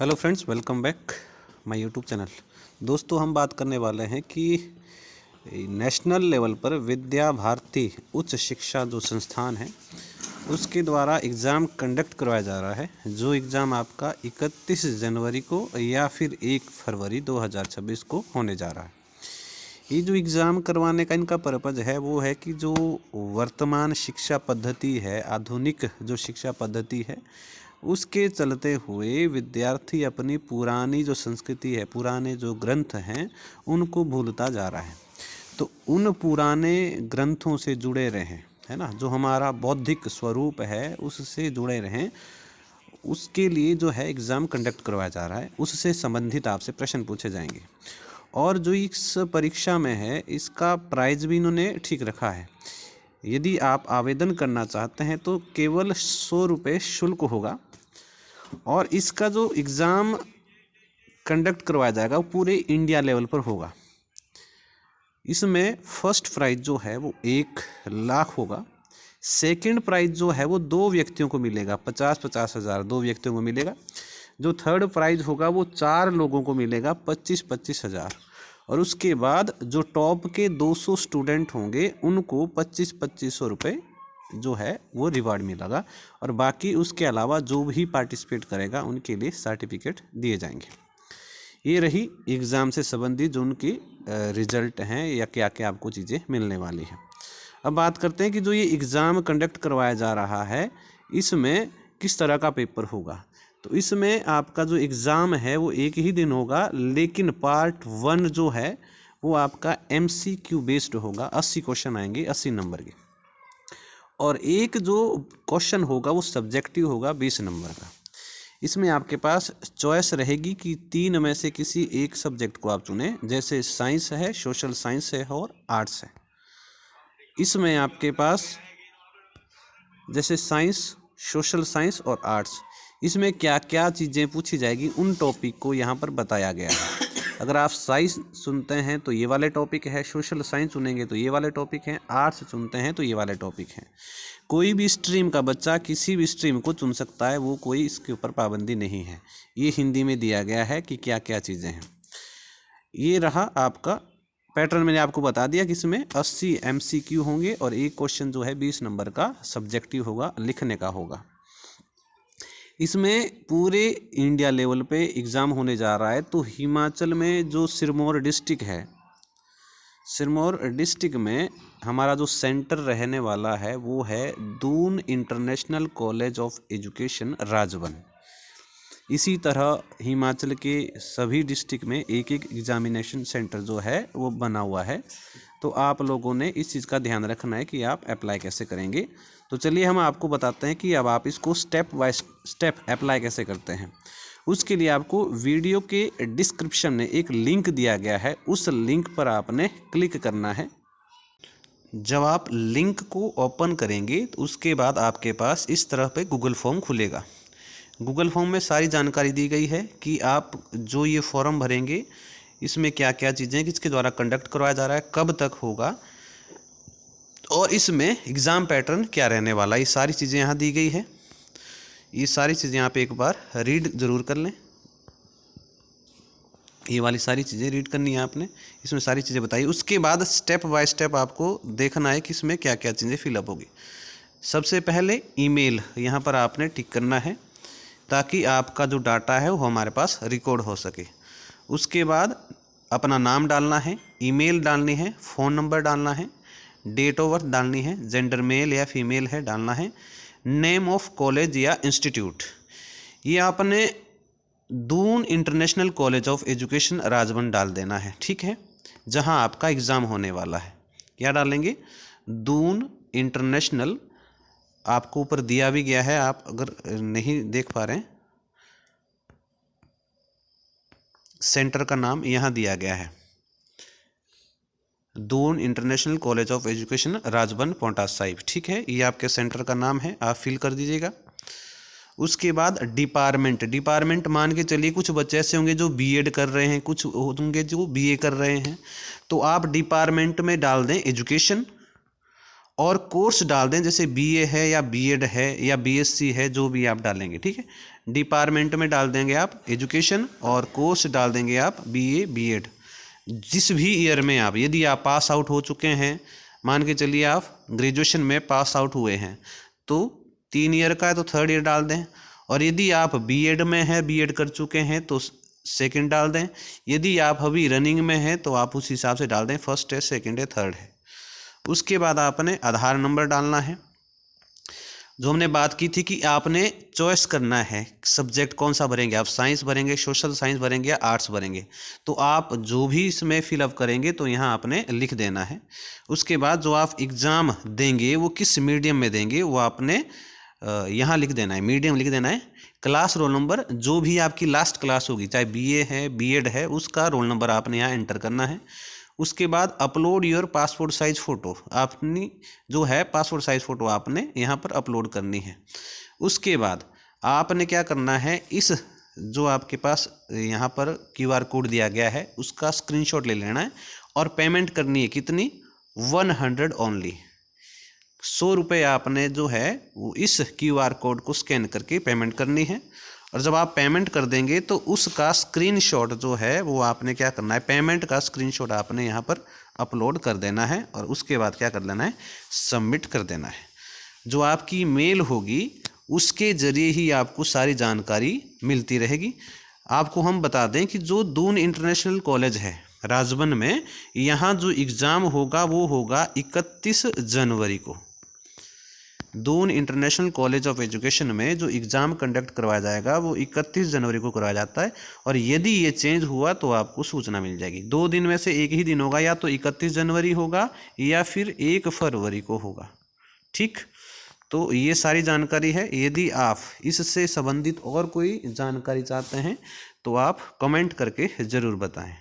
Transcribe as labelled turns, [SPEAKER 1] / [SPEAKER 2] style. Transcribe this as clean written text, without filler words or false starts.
[SPEAKER 1] Hello friends, welcome back my YouTube channel. दोस्तों, हम बात करने वाले हैं कि नेशनल लेवल पर विद्या भारती उच्च शिक्षा जो संस्थान है उसके द्वारा एग्ज़ाम कंडक्ट करवाया जा रहा है। जो एग्ज़ाम आपका 31 जनवरी को या फिर 1 फरवरी 2026 को होने जा रहा है। ये जो एग्ज़ाम करवाने का इनका पर्पज़ है वो है कि जो वर्तमान शिक्षा पद्धति है, आधुनिक जो शिक्षा पद्धति है, उसके चलते हुए विद्यार्थी अपनी पुरानी जो संस्कृति है, पुराने जो ग्रंथ हैं, उनको भूलता जा रहा है। तो उन पुराने ग्रंथों से जुड़े रहें, है ना, जो हमारा बौद्धिक स्वरूप है उससे जुड़े रहें, उसके लिए जो है एग्ज़ाम कंडक्ट करवाया जा रहा है। उससे संबंधित आपसे प्रश्न पूछे जाएंगे और जो इस परीक्षा में है इसका प्राइज़ भी इन्होंने ठीक रखा है। यदि आप आवेदन करना चाहते हैं तो केवल 100 रुपये शुल्क होगा और इसका जो एग्ज़ाम कंडक्ट करवाया जाएगा वो पूरे इंडिया लेवल पर होगा। इसमें फर्स्ट प्राइज़ जो है वो 1 लाख होगा। सेकंड प्राइज़ जो है वो 2 व्यक्तियों को मिलेगा, 50-50 हज़ार 2 व्यक्तियों को मिलेगा। जो थर्ड प्राइज़ होगा वो 4 लोगों को मिलेगा, 25-25 हज़ार। और उसके बाद जो टॉप के 200 स्टूडेंट होंगे उनको 25-25 रुपये जो है वो रिवार्ड मिलेगा। और बाकी उसके अलावा जो भी पार्टिसिपेट करेगा उनके लिए सर्टिफिकेट दिए जाएंगे। ये रही एग्ज़ाम से संबंधित जो उनकी रिजल्ट हैं या क्या क्या आपको चीज़ें मिलने वाली हैं। अब बात करते हैं कि जो ये एग्ज़ाम कंडक्ट करवाया जा रहा है इसमें किस तरह का पेपर होगा। तो इसमें आपका जो एग्ज़ाम है वो एक ही दिन होगा, लेकिन पार्ट 1 जो है वो आपका MCQ बेस्ड होगा। 80 क्वेश्चन आएंगे, 80 नंबर के। और एक जो क्वेश्चन होगा वो सब्जेक्टिव होगा 20 नंबर का। इसमें आपके पास चॉइस रहेगी कि 3 में से किसी एक सब्जेक्ट को आप चुनें, जैसे साइंस है, सोशल साइंस है और आर्ट्स है। इसमें आपके पास जैसे साइंस, सोशल साइंस और आर्ट्स, इसमें क्या क्या चीज़ें पूछी जाएगी उन टॉपिक को यहाँ पर बताया गया है। अगर आप साइंस सुनते हैं तो ये वाले टॉपिक है, सोशल साइंस चुनेंगे तो ये वाले टॉपिक हैं, आर्ट्स चुनते हैं तो ये वाले टॉपिक हैं। कोई भी स्ट्रीम का बच्चा किसी भी स्ट्रीम को चुन सकता है, वो कोई इसके ऊपर पाबंदी नहीं है। ये हिंदी में दिया गया है कि क्या क्या चीज़ें हैं। ये रहा आपका पैटर्न, मैंने आपको बता दिया कि इसमें 80 MCQ होंगे और एक क्वेश्चन जो है 20 नंबर का सब्जेक्टिव होगा, लिखने का होगा। इसमें पूरे इंडिया लेवल पे एग्ज़ाम होने जा रहा है। तो हिमाचल में जो सिरमौर डिस्ट्रिक्ट है, सिरमौर डिस्ट्रिक्ट में हमारा जो सेंटर रहने वाला है वो है Doon international college of education Rajban. इसी तरह हिमाचल के सभी डिस्ट्रिक्ट में एक एक एग्जामिनेशन सेंटर जो है वो बना हुआ है। तो आप लोगों ने इस चीज़ का ध्यान रखना है कि आप अप्लाई कैसे करेंगे। तो चलिए हम आपको बताते हैं कि अब आप इसको स्टेप बाय स्टेप अप्लाई कैसे करते हैं। उसके लिए आपको वीडियो के डिस्क्रिप्शन में एक लिंक दिया गया है, उस लिंक पर आपने क्लिक करना है। जब आप लिंक को ओपन करेंगे तो उसके बाद आपके पास इस तरह पे गूगल फॉर्म खुलेगा। गूगल फॉर्म में सारी जानकारी दी गई है कि आप जो ये फॉर्म भरेंगे इसमें क्या क्या चीज़ें किसके द्वारा कंडक्ट करवाया जा रहा है, कब तक होगा और इसमें एग्ज़ाम पैटर्न क्या रहने वाला है। ये सारी चीज़ें यहाँ दी गई है। ये सारी चीज़ें यहाँ पे एक बार रीड ज़रूर कर लें। ये वाली सारी चीज़ें रीड करनी है आपने, इसमें सारी चीज़ें बताई। उसके बाद स्टेप बाय स्टेप आपको देखना है कि इसमें क्या क्या चीज़ें फिलअप होगी। सबसे पहले ईमेल यहाँ पर आपने टिक करना है ताकि आपका जो डाटा है वो हमारे पास रिकॉर्ड हो सके। उसके बाद अपना नाम डालना है, ईमेल डालनी है, फ़ोन नंबर डालना है, डेट ऑफ बर्थ डालनी है, जेंडर मेल या फीमेल है डालना है, नेम ऑफ कॉलेज या इंस्टीट्यूट, ये आपने Doon international college of education Rajban डाल देना है, ठीक है, जहां आपका एग्ज़ाम होने वाला है। क्या डालेंगे? दून इंटरनेशनल, आपको ऊपर दिया भी गया है, आप अगर नहीं देख पा रहे हैं सेंटर का नाम यहाँ दिया गया है, Doon international college of education Rajban Paonta Sahib, ठीक है। ये आपके सेंटर का नाम है, आप फिल कर दीजिएगा। उसके बाद डिपार्टमेंट मान के चलिए कुछ बच्चे ऐसे होंगे जो बीएड कर रहे हैं, कुछ होंगे जो बीए कर रहे हैं, तो आप डिपार्टमेंट में डाल दें एजुकेशन और कोर्स डाल दें, जैसे बीए है या बीएड है या बीएससी है, जो भी आप डालेंगे, ठीक है। डिपार्टमेंट में डाल देंगे आप एजुकेशन, और कोर्स डाल देंगे आप BA B.Ed। जिस भी ईयर में आप, यदि आप पास आउट हो चुके हैं, मान के चलिए आप ग्रेजुएशन में पास आउट हुए हैं तो 3 ईयर का है तो 3rd ईयर डाल दें, और यदि आप B.Ed में हैं, B.Ed कर चुके हैं तो 2nd डाल दें, यदि आप अभी रनिंग में हैं तो आप उस हिसाब से डाल दें 1st है, 2nd है, 3rd है। उसके बाद आपने आधार नंबर डालना है। जो हमने बात की थी कि आपने चॉइस करना है सब्जेक्ट कौन सा भरेंगे, आप साइंस भरेंगे, सोशल साइंस भरेंगे या आर्ट्स भरेंगे, तो आप जो भी इसमें फिलअप करेंगे तो यहाँ आपने लिख देना है। उसके बाद जो आप एग्ज़ाम देंगे वो किस मीडियम में देंगे वो आपने यहाँ लिख देना है, मीडियम लिख देना है। क्लास रोल नंबर जो भी आपकी लास्ट क्लास होगी, चाहे BA है B.Ed है, उसका रोल नंबर आपने यहाँ एंटर करना है। उसके बाद upload your passport size photo, अपनी जो है पासपोर्ट साइज फ़ोटो आपने यहाँ पर अपलोड करनी है। उसके बाद आपने क्या करना है, इस जो आपके पास यहाँ पर QR कोड दिया गया है उसका स्क्रीनशॉट ले लेना है और पेमेंट करनी है कितनी, 100 ओनली। 100 रुपये आपने जो है वो इस QR कोड को स्कैन करके पेमेंट करनी है। और जब आप पेमेंट कर देंगे तो उसका स्क्रीनशॉट जो है वो आपने क्या करना है, पेमेंट का स्क्रीनशॉट आपने यहाँ पर अपलोड कर देना है और उसके बाद क्या कर लेना है, सबमिट कर देना है। जो आपकी मेल होगी उसके ज़रिए ही आपको सारी जानकारी मिलती रहेगी। आपको हम बता दें कि जो दून इंटरनेशनल कॉलेज है राजबन में, यहाँ जो एग्ज़ाम होगा वो होगा 31 जनवरी को। Doon international college of education में जो एग्ज़ाम कंडक्ट करवाया जाएगा वो 31 जनवरी को करवाया जाता है, और यदि ये चेंज हुआ तो आपको सूचना मिल जाएगी। 2 दिन में से एक ही दिन होगा, या तो 31 जनवरी होगा या फिर 1 फरवरी को होगा। ठीक, तो ये सारी जानकारी है। यदि आप इससे संबंधित और कोई जानकारी चाहते हैं तो आप कमेंट करके ज़रूर बताएं।